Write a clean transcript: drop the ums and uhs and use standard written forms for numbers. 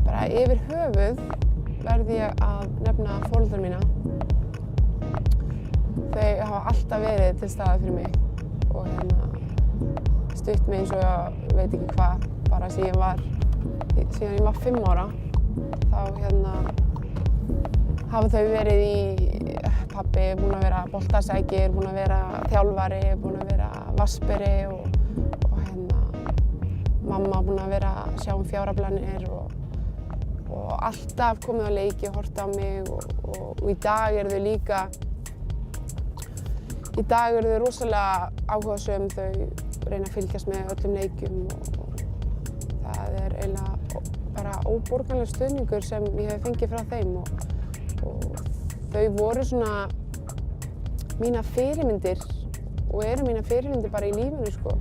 bara yfir höfuð verð ég að nefna foreldra mína. Þau hafa alltaf verið til staðar fyrir mig og stutt mig eins og ég veit ekki hvað, bara síðan ég var 5 ára. Þá hafa þau verið í pabbi, búinn að vera boltasækir, búinn að vera þjálfari, búinn að vera vassberi og mamma búinn að vera að sjá fjáraflanir og alltaf komið á leiki og horft á mig og í dag eru þau líka rosalega áhugasöm, þau reyna að fylgjast með öllum leikjum og það er eiginlega bara óborganlegur stuðningur sem ég hef fengið frá þeim og þau voru svona mínar fyrirmyndir og eru mínar fyrirmyndir bara í lífinu sko.